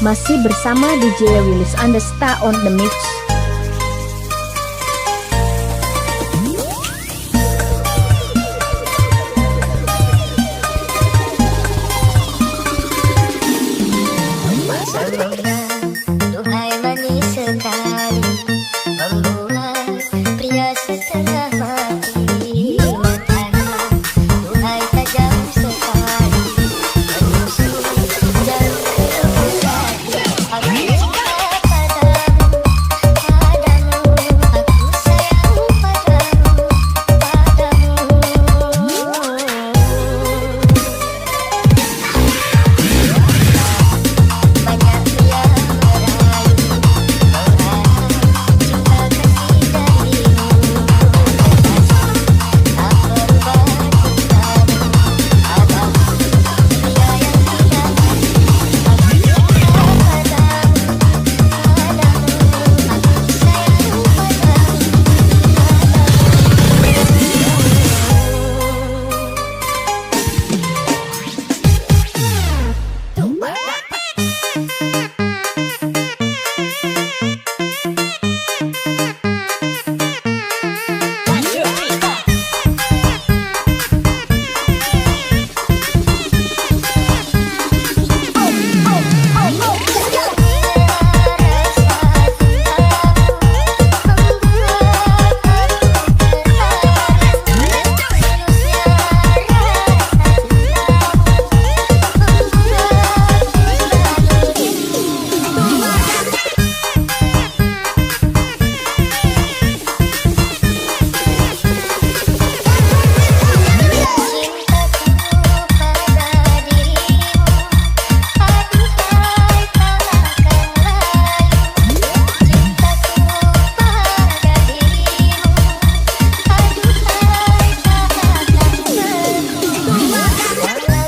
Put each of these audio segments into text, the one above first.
Masih bersama DJ Willis Andesta on the mix. Duhai manis sekali, membuat pria setengah mati. Matanya, duhai tajam sekali, menusuk jarum ke hati. Aku cinta padamu, aku sayang padamu. Banyak pria merayu, mengharap cinta kasih darimu. Kekasih, tak berubah cintamu, abang pria yang tidak mati. Aku cinta padamu, aku sayang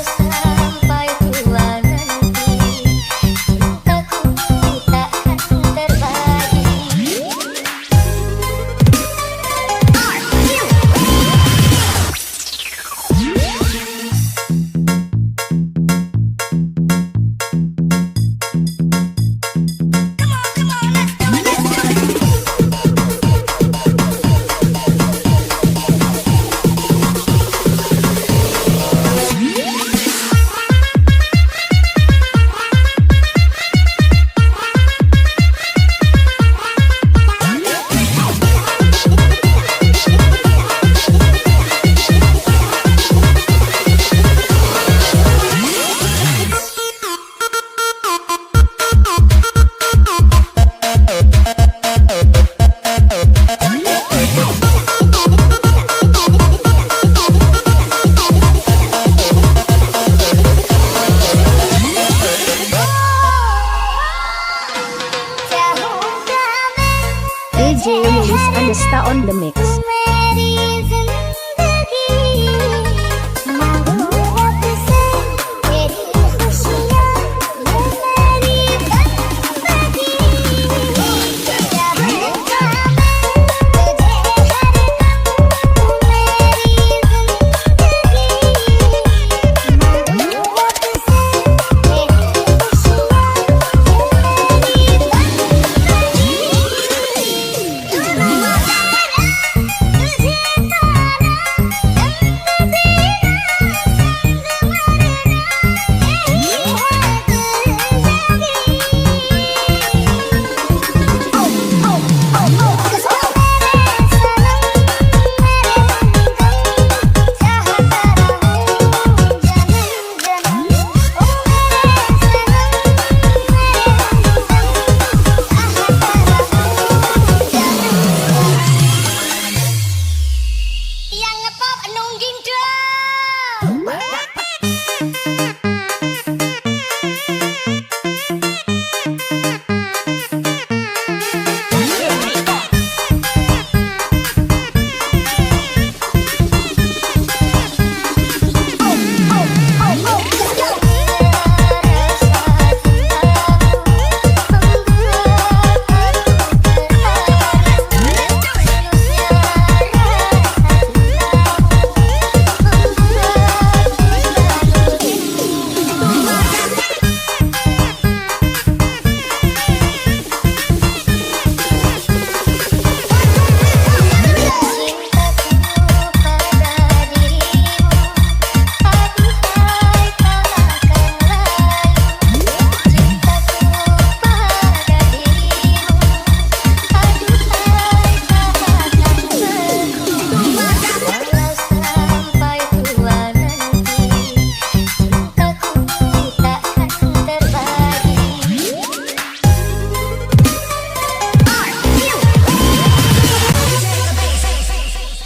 DJ Willis Andesta on the mix.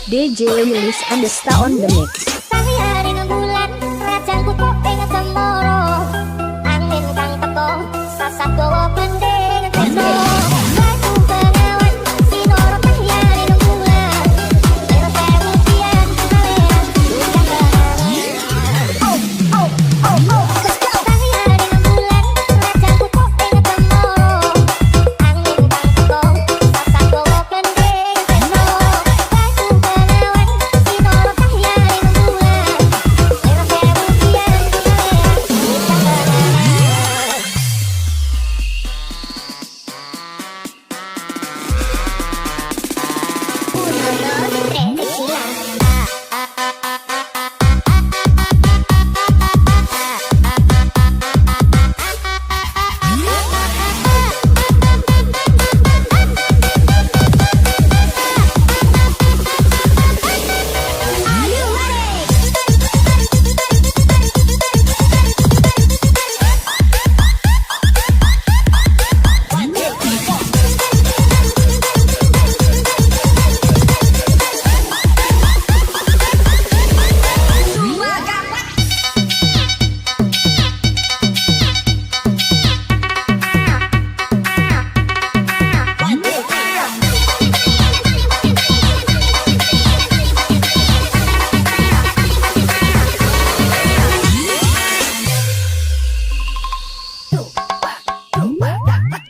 DJ Willis Andesta on the mix. Sayang bulan rajanku kok ing cemoro angin kang teko sasat gawa pending kena aku pengawan sinoro sayang bulan ero sewu pian kalean ucap oh oh oh oh sayang bulan rajanku kok ing cemoro angin kang teko sasat gawa pending kena aku pengawan sinoro sayang bulan ero sewu pian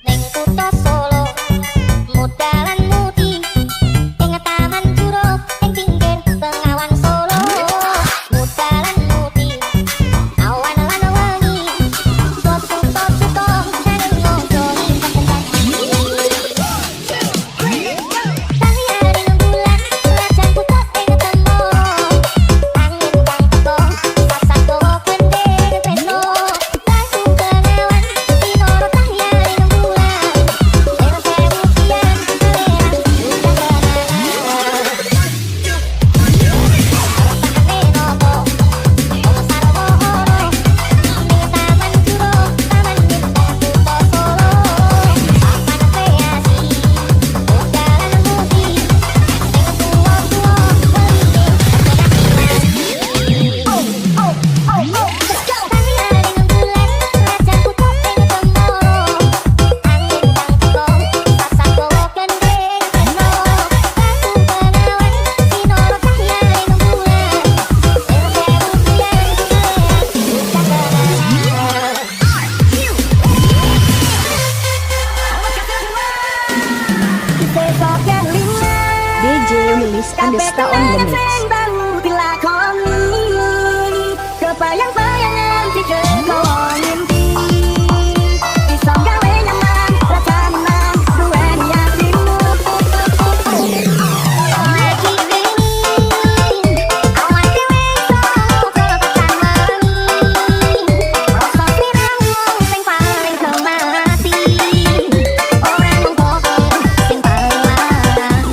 Ning kutha Solo modalan mudi ing taman juro ing pinggir Bengawan Solo modalan mudi awan lan wengi tosu-tosu kong saling ngobroli sayang bulan rajanku kok ing cemoro angin kang teko sasat gawa pending kena aku pengawan sinoro sayang bulan ero sewu pian kalean ucap DJ Willis Andesta on the mix. Kebayang-bayangan pikir kau mimpi bisa gawe nyaman rasa menang duweni yakinmu lagi dingin awan dhewe sok kelebatan wengi rasa sliramu sing paling kemati ora mung kowe sing paling lanang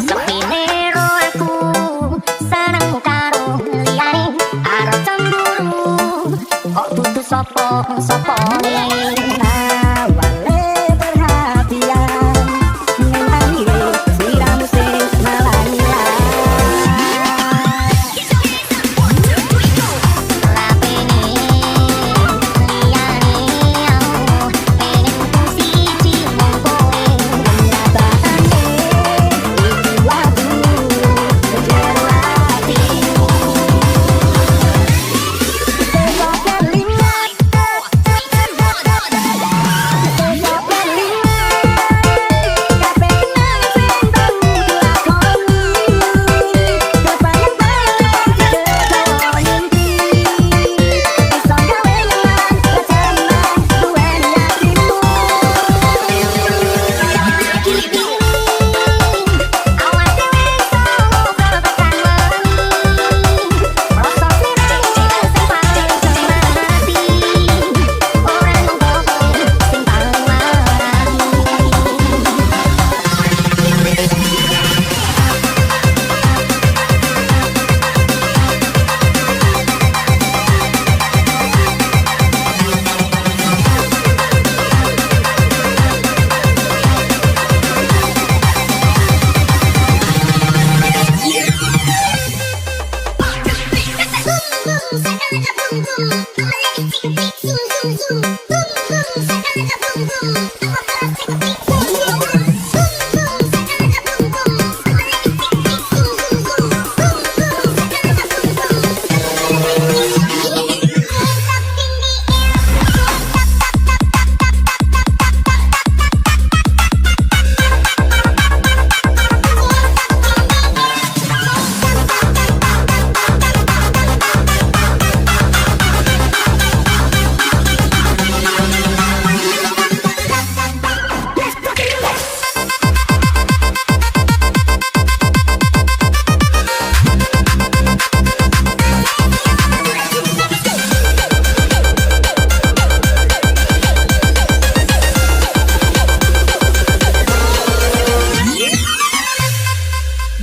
Sepine ro aku seneng karo liyane arep cemburu kok dudu sapa-sapane awale perhatian ning akhire sliramu sing malah ngilang lapene liyane aku pengen ku siji mung kowe kenyataane iki lagu kejero ati besok kelingan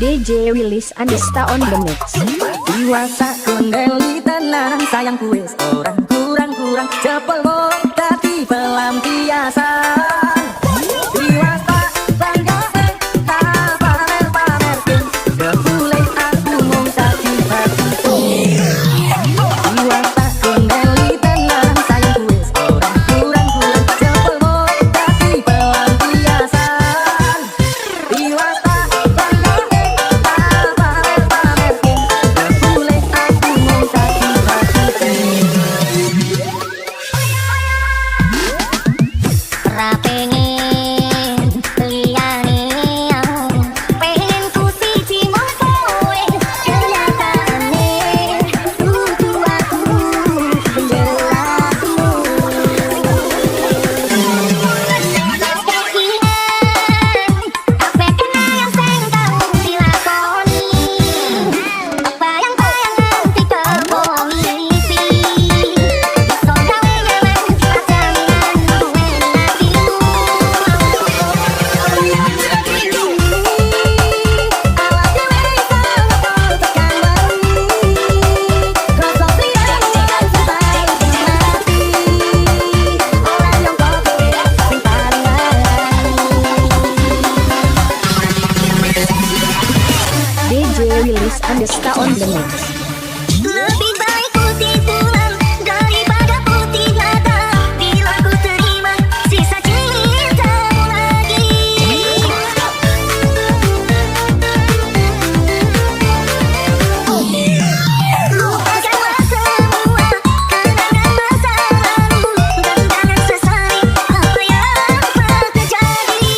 DJ Willis Andesta on the mix. Diwasa kondeli tenang sayangku wis orang kurang-kurang cepel wong dadi pelampiasan. Diwasa bangga tak pamer-pamerke jebule aku mung dadi batu. Diwasa kondeli tenang sayangku wis orang kurang-kurang cepel wong dadi pelampiasan. Diwasa bangga tak pamer-pamerke jebule aku mung dadi batu. Ra pengen liyane aku, pengen ku siji mung kowe, kenyataane kudu aku menjelasmu. Kabeh kenangan sing tau dilakoni, bayang-bayangan dikeboni isi, iso gawe nyaman rajaminan duweni atimu. DJ Willis Andesta on the mix. Lebih baik putih tulang daripada putih mata, bila ku terima sisa cintamu lagi. Lupakanlah semua kenangan masa lalu dan jangan sesali apa yang pernah terjadi.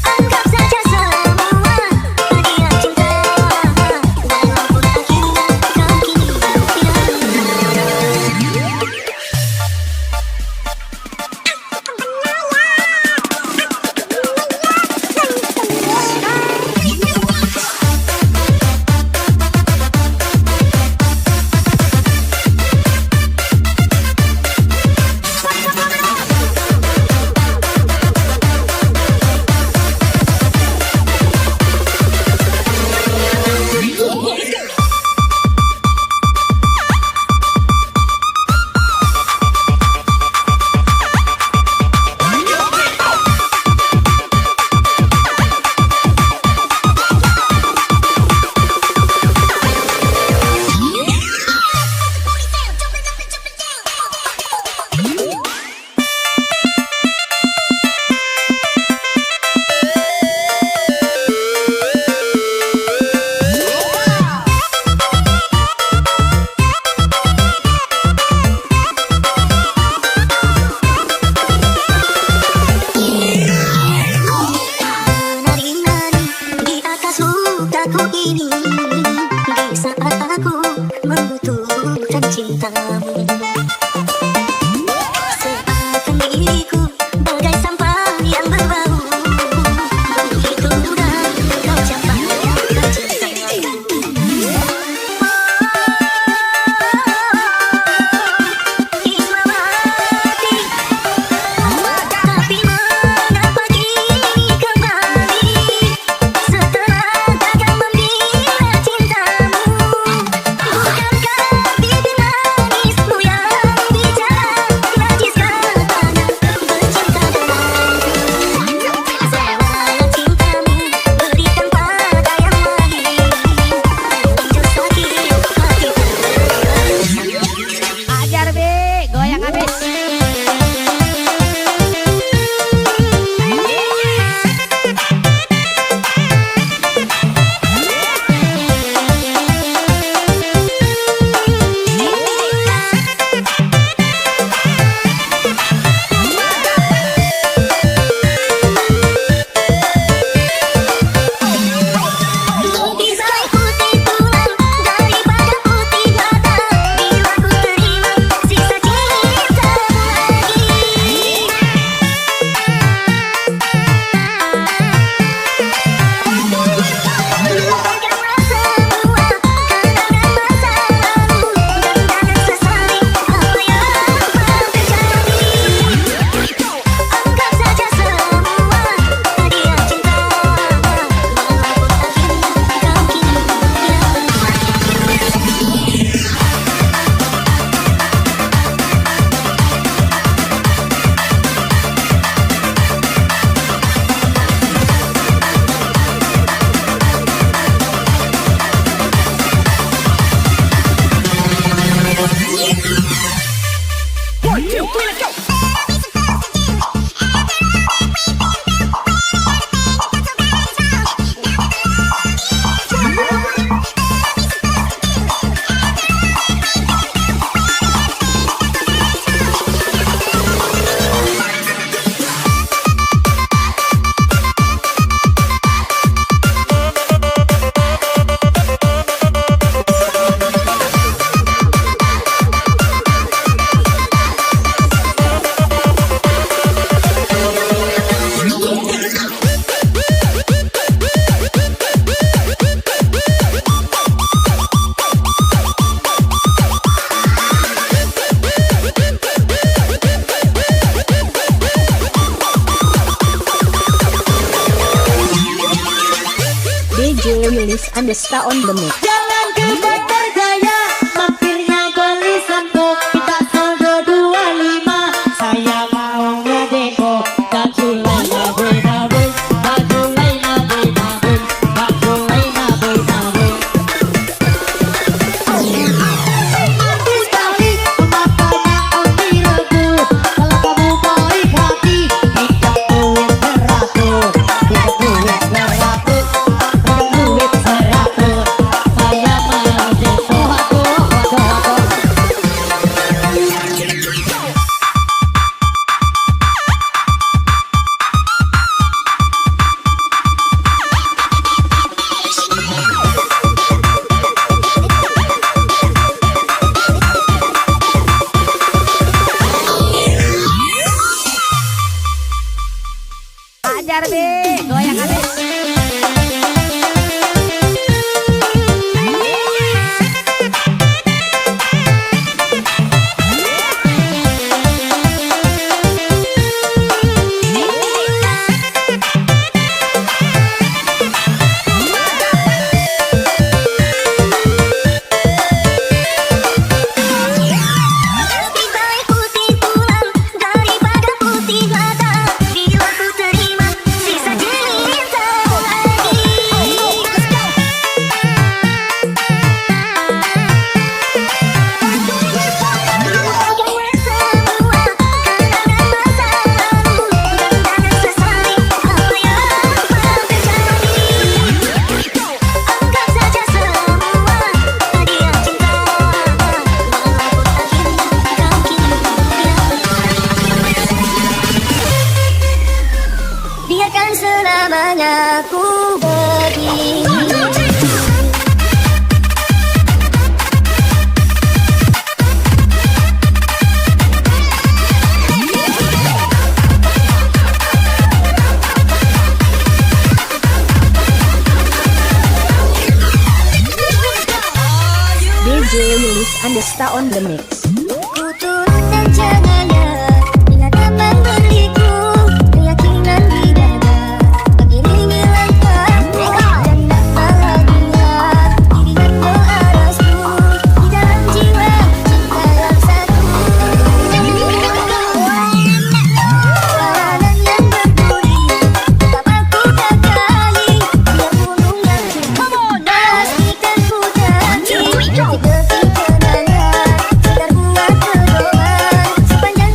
Anggap saja semua hadiah cinta dan aku tak ingat kau kini menari-nari di atas lukaku ini, di saat aku membutuhkan cintamu. Seakan diriku bagai sampah yang berbau, begitu mudah kau capai kecintaanku. Ismawati, tapi mengapa kini kembali setelah takkan membela DJ Willis Andesta on the mix. Jangan kita tergaya, mampirnya beli sampo, kita saldo 25. Saya mau ngedeko, baju lainnya berbabun, baju lainnya berbabun, baju lainnya berbabun. Artis kali, makanya Omi rebut. Kalau kamu mau hati, hidup duit beratur, hidup duit beratur, hidup duit beratur. Saya mau deko, waduh. Ajar be, goyang aja. Lebih baik putih tulang daripada putih mata. Bila ku terima sisa ceritamu lagi. Semua kenangan masa lalu dan jangan sesali apa yang pernah terjadi. Anggap saja semua hadiah cinta. Biarkan selamanya ku begini. DJ Willis Andesta on the mix. Ku turut dan jangannya bila dapat beriku keyakinan di dada. Mengiringi langkah dan tak bahagia. Dirikan doa restu di dalam jiwa cinta yang satu. Kawanan yang berduri tetap aku kakali. Dia gunung yang cinta pastikan ku daki. Seperti kenangan segar buat pedoman sepanjang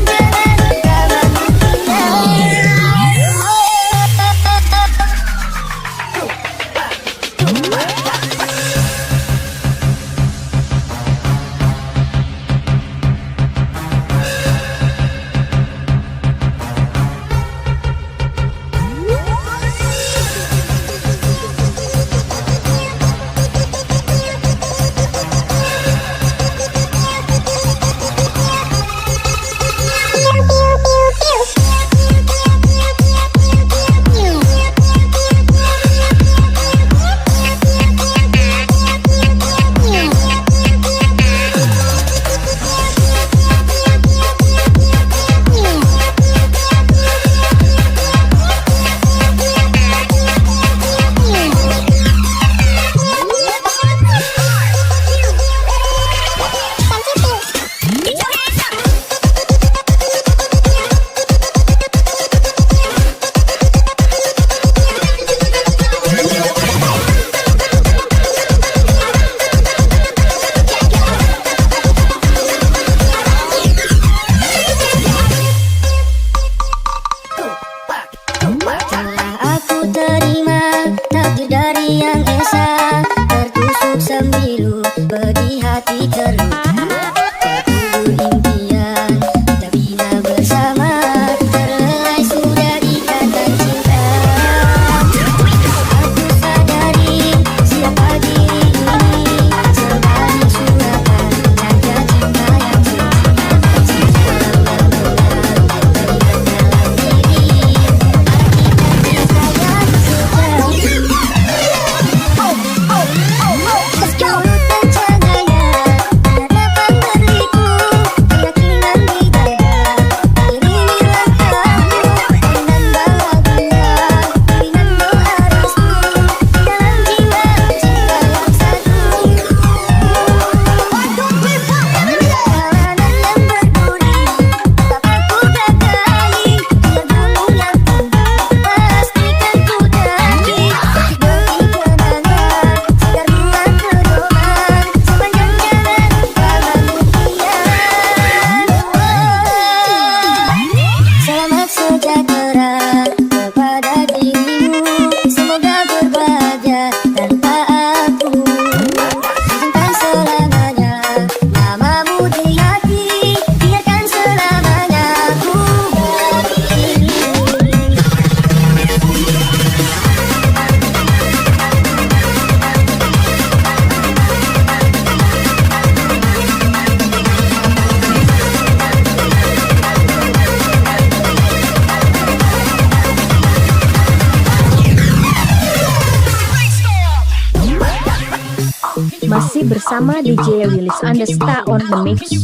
Masih bersama DJ Willis Andesta on the mix.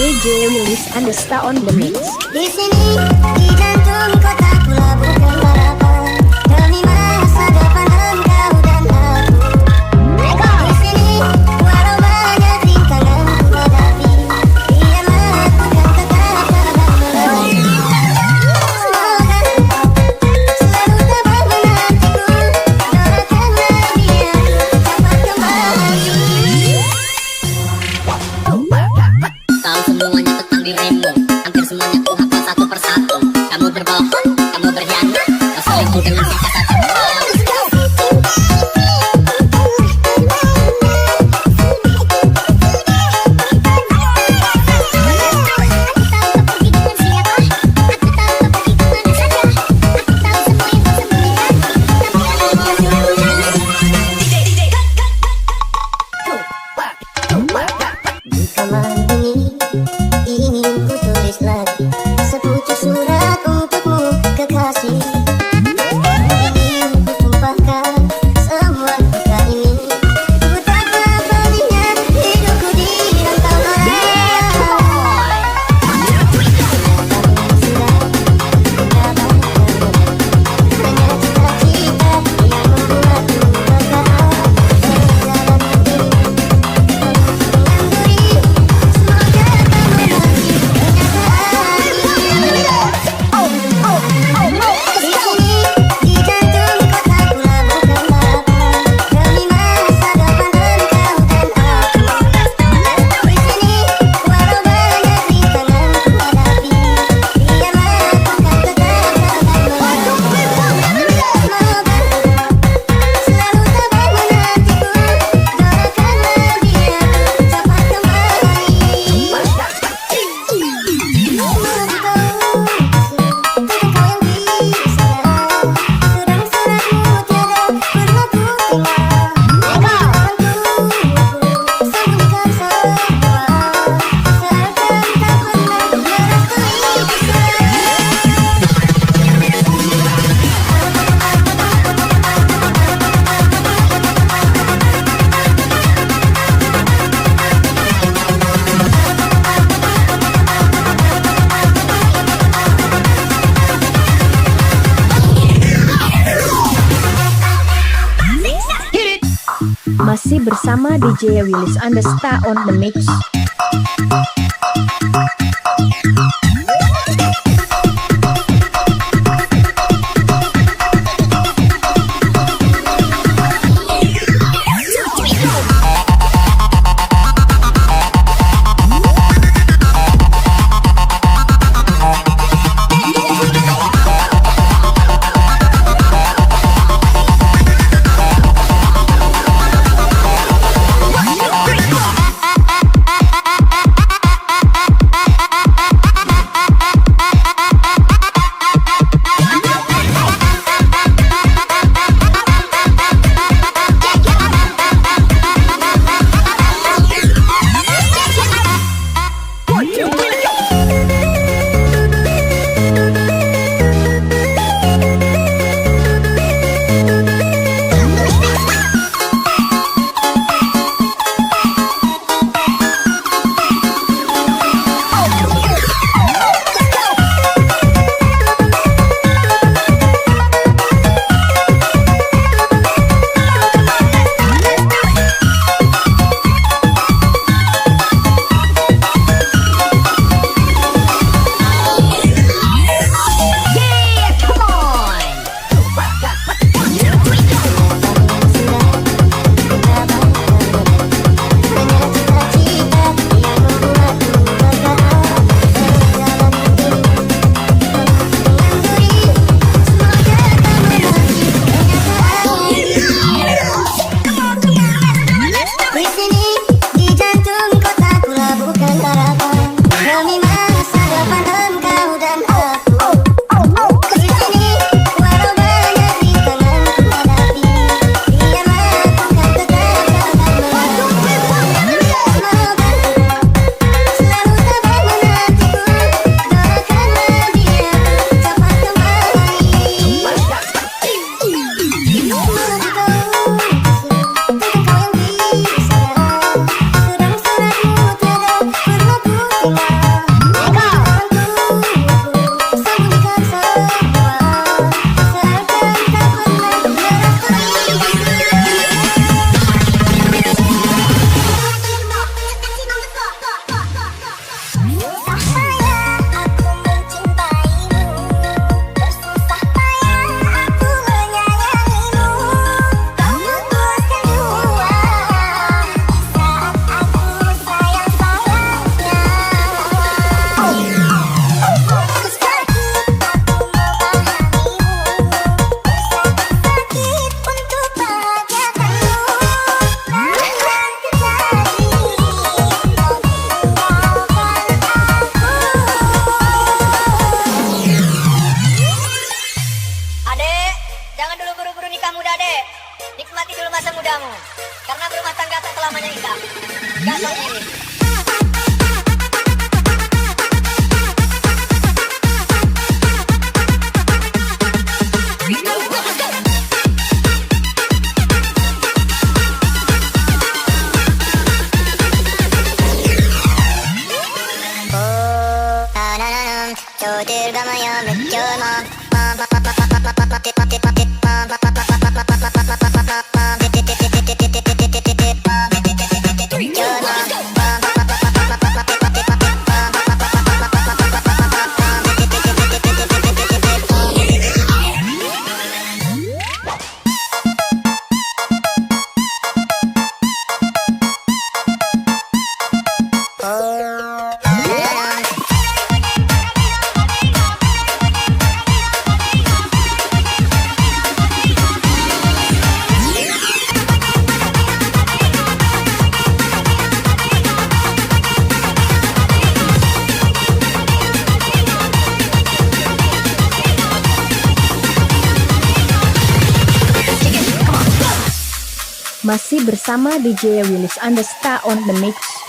DJ Willis Andesta on the mix. Di sini, di jantung kota pula bukan balapan demi masa depan engkau dan aku. Di sini, walau banyak rintangan ku hadapi, biarlah aku kan tetap sabar melewati. Semoga selalu tabah menantiku, doakanlah dia dapat kembali. Tahu semuanya tentang dirimu, hampir semuanya ku hafal satu persatu. Kamu berbohong, kamu berkhianat, kau selingkuh dengan kata-kata. Ingin ku tulis lagi sepucuk surat untukmu kekasih. Ingin ku tumpahkan semua luka ini. Ku tak pedihnya hidupku di rantau orang. Hanya cita-cita yang membuatku bergerak. Masih bersama DJ Willis Andesta on the mix. 저들 감아요 맥혀나 Masih bersama DJ Willis Andesta on the mix.